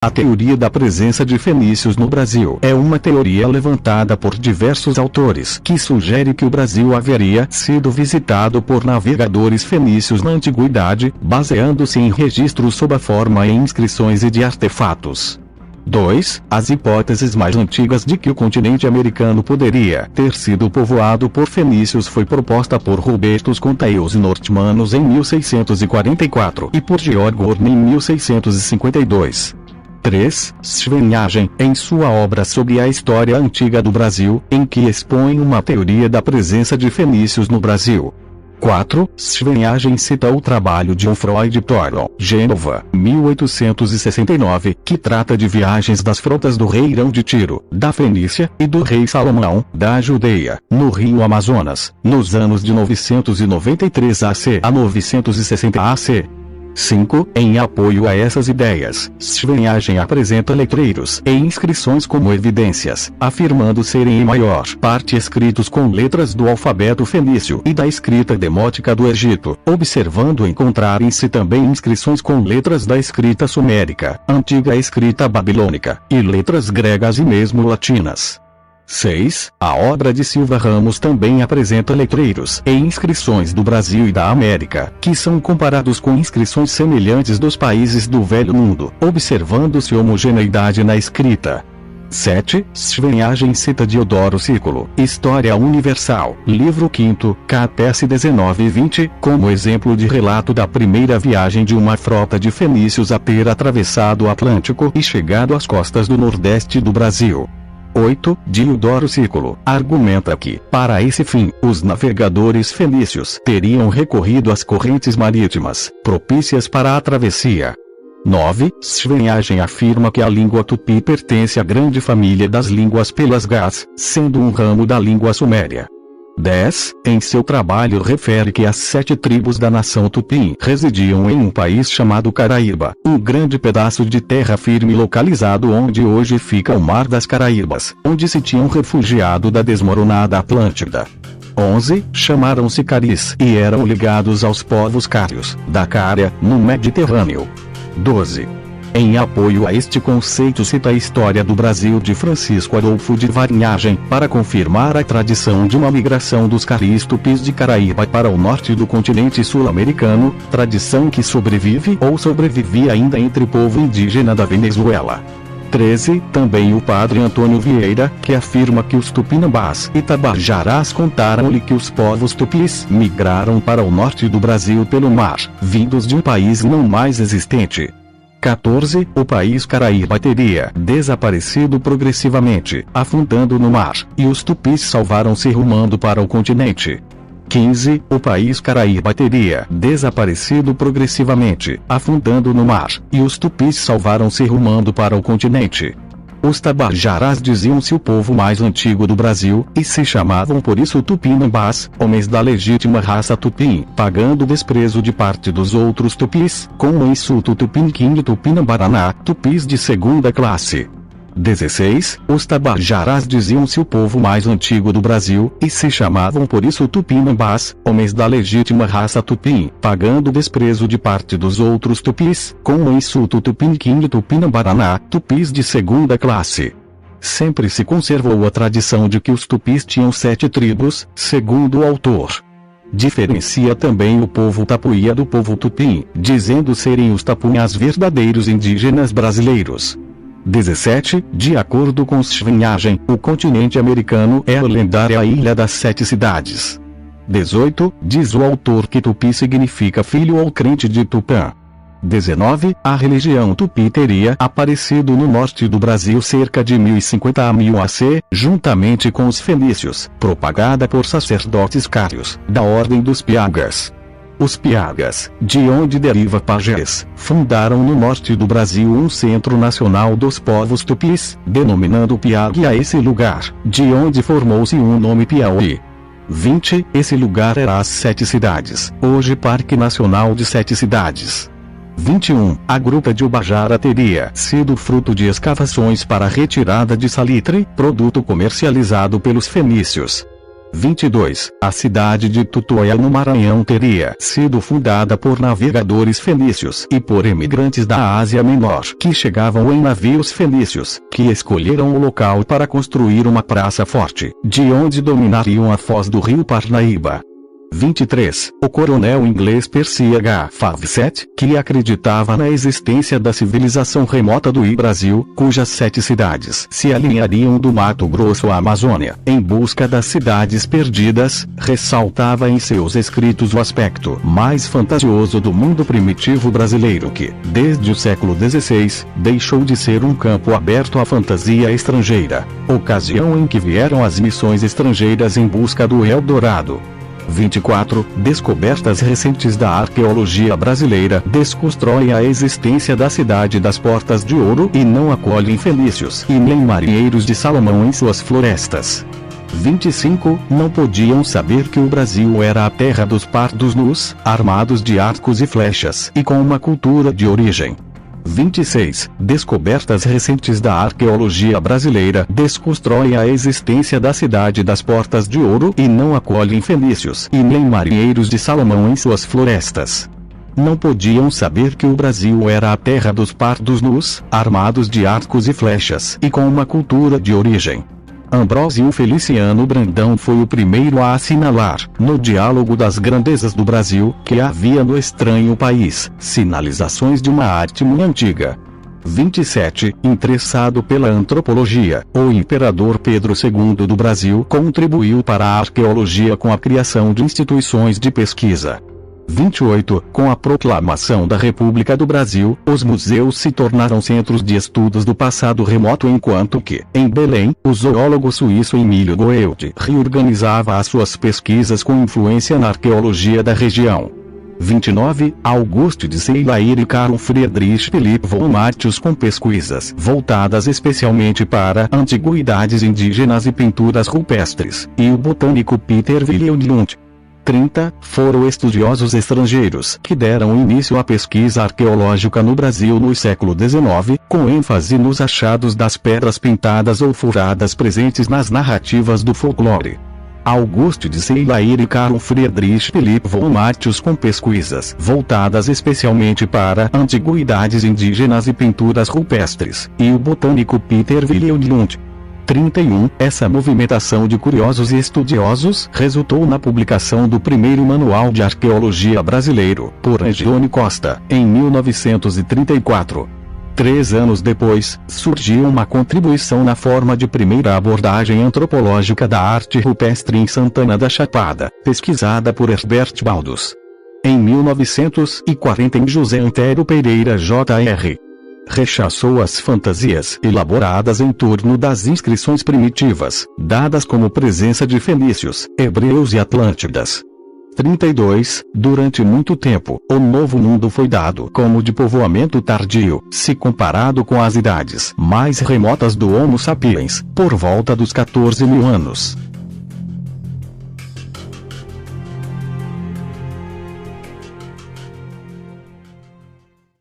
A teoria da presença de fenícios no Brasil é uma teoria levantada por diversos autores que sugere que o Brasil haveria sido visitado por navegadores fenícios na antiguidade, baseando-se em registros sob a forma em inscrições e de artefatos. 2. As hipóteses mais antigas de que o continente americano poderia ter sido povoado por fenícios foi proposta por Hubertus Contaeus e Nortmanus em 1644 e por Georg Horne em 1652. 3. Schwenhagen, em sua obra sobre a história antiga do Brasil, em que expõe uma teoria da presença de fenícios no Brasil. 4. Schwenhagen cita o trabalho de Freud Toron, Gênova, 1869, que trata de viagens das frotas do rei Irão de Tiro, da Fenícia, e do rei Salomão, da Judeia, no rio Amazonas, nos anos de 993 AC a 960 AC. 5. Em apoio a essas ideias, Schwenhagen apresenta letreiros e inscrições como evidências, afirmando serem em maior parte escritos com letras do alfabeto fenício e da escrita demótica do Egito, observando encontrarem-se também inscrições com letras da escrita sumérica, antiga escrita babilônica, e letras gregas e mesmo latinas. 6. A obra de Silva Ramos também apresenta letreiros e inscrições do Brasil e da América, que são comparados com inscrições semelhantes dos países do Velho Mundo, observando-se homogeneidade na escrita. 7. Schwenhagen cita Diodoro Sículo, História Universal, livro 5, KTS 19 e 20, como exemplo de relato da primeira viagem de uma frota de fenícios a ter atravessado o Atlântico e chegado às costas do Nordeste do Brasil. 8. Diodoro Sículo argumenta que, para esse fim, os navegadores fenícios teriam recorrido às correntes marítimas, propícias para a travessia. 9. Schwenhagen afirma que a língua tupi pertence à grande família das línguas pelasgás, sendo um ramo da língua suméria. 10. Em seu trabalho refere que as 7 tribos da nação Tupim residiam em um país chamado Caraíba, um grande pedaço de terra firme localizado onde hoje fica o Mar das Caraíbas, onde se tinham refugiado da desmoronada Atlântida. 11. Chamaram-se Caris e eram ligados aos povos cários, da Cária, no Mediterrâneo. 12. Em apoio a este conceito cita a História do Brasil de Francisco Adolfo de Varignagen, para confirmar a tradição de uma migração dos caris tupis de Caraíba para o norte do continente sul-americano, tradição que sobrevive ou sobrevive ainda entre o povo indígena da Venezuela. 13. Também o padre Antônio Vieira, que afirma que os tupinambás e tabajarás contaram-lhe que os povos tupis migraram para o norte do Brasil pelo mar, vindos de um país não mais existente. 14. O país Caraíba teria desaparecido progressivamente, afundando no mar, e os tupis salvaram-se rumando para o continente. 15. O país Caraíba teria desaparecido progressivamente, afundando no mar, e os tupis salvaram-se rumando para o continente. Os tabajarás diziam-se o povo mais antigo do Brasil, e se chamavam por isso tupinambás, homens da legítima raça tupim, pagando desprezo de parte dos outros tupis, com o insulto tupinquim e tupinambaraná, tupis de segunda classe. 16. Os tabajarás diziam-se o povo mais antigo do Brasil, e se chamavam por isso tupinambás, homens da legítima raça tupim, pagando desprezo de parte dos outros tupis, com o insulto tupinquim e tupinambaraná, tupis de segunda classe. Sempre se conservou a tradição de que os tupis tinham 7 tribos, segundo o autor. Diferencia também o povo tapuia do povo tupim, dizendo serem os tapunhas verdadeiros indígenas brasileiros. 17. De acordo com Schwenhagen, o continente americano é a lendária Ilha das 7 Cidades. 18. Diz o autor que Tupi significa filho ou crente de Tupã. 19. A religião Tupi teria aparecido no norte do Brasil cerca de 1050 a 1000 AC, juntamente com os fenícios, propagada por sacerdotes cários, da ordem dos Piagas. Os Piagas, de onde deriva pajés, fundaram no norte do Brasil um centro nacional dos povos tupis, denominando Piague a esse lugar, de onde formou-se um nome Piauí. 20. Esse lugar era as 7 cidades, hoje Parque Nacional de 7 Cidades. 21. A gruta de Ubajara teria sido fruto de escavações para a retirada de salitre, produto comercializado pelos fenícios. 22. A cidade de Tutuaia no Maranhão teria sido fundada por navegadores fenícios e por imigrantes da Ásia Menor que chegavam em navios fenícios, que escolheram o local para construir uma praça forte, de onde dominariam a foz do rio Parnaíba. 23. O coronel inglês Percy H. Fawcett, que acreditava na existência da civilização remota do Brasil, cujas 7 cidades se alinhariam do Mato Grosso à Amazônia, em busca das cidades perdidas, ressaltava em seus escritos o aspecto mais fantasioso do mundo primitivo brasileiro que, desde o século XVI, deixou de ser um campo aberto à fantasia estrangeira, ocasião em que vieram as missões estrangeiras em busca do Eldorado. 24. Descobertas recentes da arqueologia brasileira desconstroem a existência da cidade das Portas de Ouro e não acolhem fenícios e nem marinheiros de Salomão em suas florestas. 25. Não podiam saber que o Brasil era a terra dos pardos nus, armados de arcos e flechas e com uma cultura de origem. 26. Descobertas recentes da arqueologia brasileira desconstroem a existência da cidade das Portas de Ouro e não acolhem fenícios e nem marinheiros de Salomão em suas florestas. Não podiam saber que o Brasil era a terra dos pardos nus, armados de arcos e flechas e com uma cultura de origem. Ambrósio Feliciano Brandão foi o primeiro a assinalar, no Diálogo das Grandezas do Brasil, que havia no estranho país sinalizações de uma arte muito antiga. 27. Interessado pela antropologia, o imperador Pedro II do Brasil contribuiu para a arqueologia com a criação de instituições de pesquisa. 28. Com a proclamação da República do Brasil, os museus se tornaram centros de estudos do passado remoto, enquanto que, em Belém, o zoólogo suíço Emílio Goeldi reorganizava as suas pesquisas com influência na arqueologia da região. 29. Auguste de Seylair e Carl Friedrich Philipp von Martius com pesquisas voltadas especialmente para antiguidades indígenas e pinturas rupestres, e o botânico Peter Wilhelm Lund. 30. Foram estudiosos estrangeiros que deram início à pesquisa arqueológica no Brasil no século XIX, com ênfase nos achados das pedras pintadas ou furadas presentes nas narrativas do folclore. Auguste de Seylair e Carl Friedrich Philipp von Martius com pesquisas voltadas especialmente para antiguidades indígenas e pinturas rupestres, e o botânico Peter Wilhelm Lund. 31. Essa movimentação de curiosos e estudiosos resultou na publicação do primeiro Manual de Arqueologia Brasileiro, por Angione Costa, em 1934. 3 anos depois, surgiu uma contribuição na forma de primeira abordagem antropológica da arte rupestre em Santana da Chapada, pesquisada por Herbert Baldus. Em 1940, José Antero Pereira Jr. rechaçou as fantasias elaboradas em torno das inscrições primitivas, dadas como presença de fenícios, hebreus e atlântidas. 32. Durante muito tempo, o Novo Mundo foi dado como de povoamento tardio, se comparado com as idades mais remotas do Homo sapiens, por volta dos 14.000 anos.